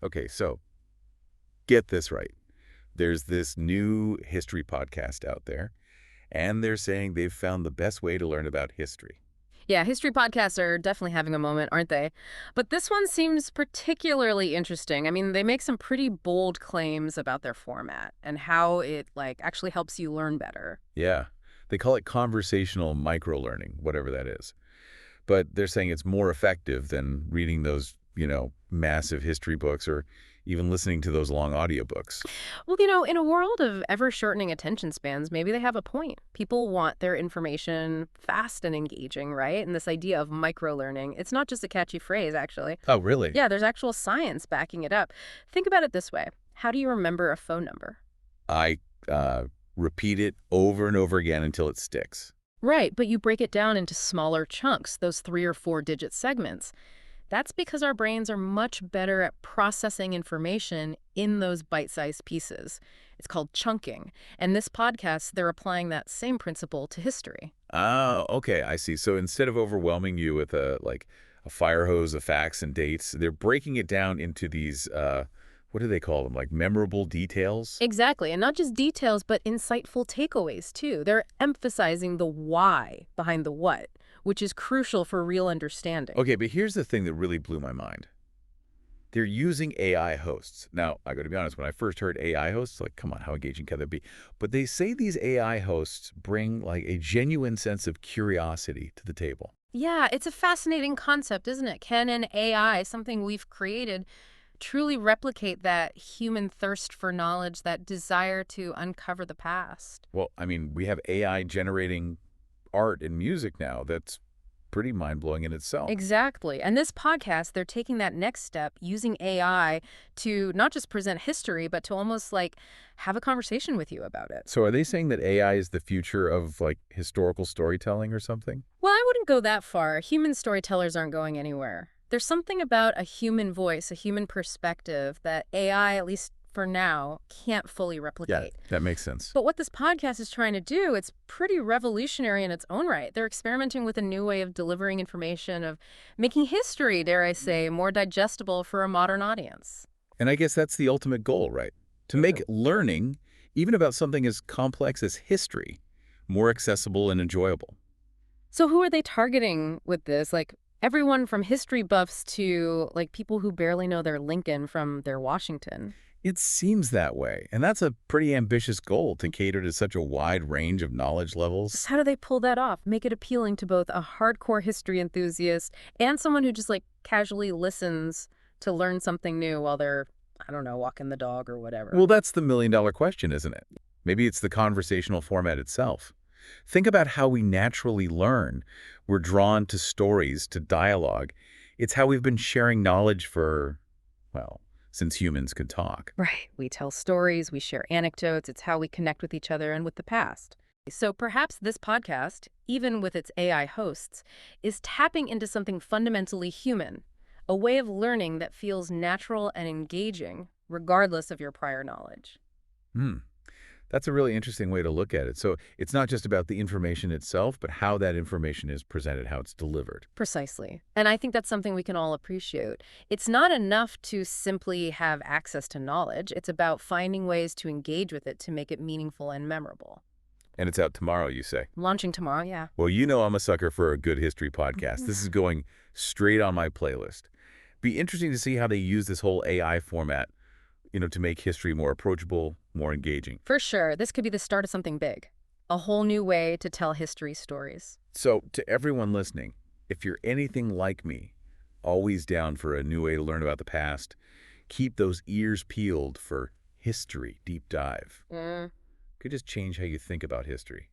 Okay, so get this right. There's this new history podcast out there, and they're saying they've found the best way to learn about history. Yeah, history podcasts are definitely having a moment, aren't they? But this one seems particularly interesting. I mean, they make some pretty bold claims about their format and how it actually helps you learn better. Yeah, they call it conversational microlearning, whatever that is. But they're saying it's more effective than reading those, massive history books or even listening to those long audiobooks. Well, in a world of ever-shortening attention spans, maybe they have a point. People want their information fast and engaging, right? And this idea of microlearning, it's not just a catchy phrase, actually. Oh, really? Yeah, there's actual science backing it up. Think about it this way. How do you remember a phone number? I repeat it over and over again until it sticks. Right, but you break it down into smaller chunks, those 3 or 4 digit segments. That's because our brains are much better at processing information in those bite-sized pieces. It's called chunking. And this podcast, they're applying that same principle to history. Oh, okay, I see. So instead of overwhelming you with a fire hose of facts and dates, they're breaking it down into these what do they call them? Like memorable details? Exactly, and not just details, but insightful takeaways, too. They're emphasizing the why behind the what, which is crucial for real understanding. Okay, but here's the thing that really blew my mind. They're using AI hosts. Now, I got to be honest, when I first heard AI hosts, like, come on, how engaging can that be? But they say these AI hosts bring like a genuine sense of curiosity to the table. Yeah, it's a fascinating concept, isn't it? Can an AI, something we've created, truly replicate that human thirst for knowledge, that desire to uncover the past? Well, I mean, we have AI generating art and music now. That's pretty mind-blowing in itself. Exactly. And this podcast, they're taking that next step using AI to not just present history, but to almost have a conversation with you about it. So are they saying that AI is the future of like historical storytelling or something? Well, I wouldn't go that far. Human storytellers aren't going anywhere. There's something about a human voice, a human perspective that AI, at least for now, can't fully Yeah, replicate. that makes sense. But what this podcast is trying to do, it's pretty revolutionary in its own right. They're experimenting with a new way of delivering information, of making history, dare I say, more digestible for a modern audience. And I guess that's the ultimate goal, right? To make learning, even about something as complex as history, more accessible and enjoyable. So who are they targeting with this? Everyone from history buffs to people who barely know their Lincoln from their Washington. It seems that way, and that's a pretty ambitious goal to cater to such a wide range of knowledge Just levels. how do they pull that off? Make it appealing to both a hardcore history enthusiast and someone who just casually listens to learn something new while they're, I don't know, walking the dog or whatever. Well, that's the million-dollar question, isn't it? Maybe it's the conversational format itself. Think about how we naturally learn. We're drawn to stories, to dialogue. It's how we've been sharing knowledge for, well, since humans could talk. Right. We tell stories, we share anecdotes. It's how we connect with each other and with the past. So perhaps this podcast, even with its AI hosts, is tapping into something fundamentally human, a way of learning that feels natural and engaging, regardless of your prior knowledge. Hmm. That's a really interesting way to look at it. So it's not just about the information itself, but how that information is presented, how it's delivered. Precisely. And I think that's something we can all appreciate. It's not enough to simply have access to knowledge. It's about finding ways to engage with it to make it meaningful and memorable. And it's out tomorrow, you say. Launching tomorrow, yeah. Well, you know I'm a sucker for a good history podcast. This is going straight on my playlist. Be interesting to see how they use this whole AI format, to make history more approachable, more engaging. For sure, this could be the start of something big. A whole new way to tell history stories. So to everyone listening, if you're anything like me, always down for a new way to learn about the past, keep those ears peeled for History Deep Dive. Mm. Could just change how you think about history,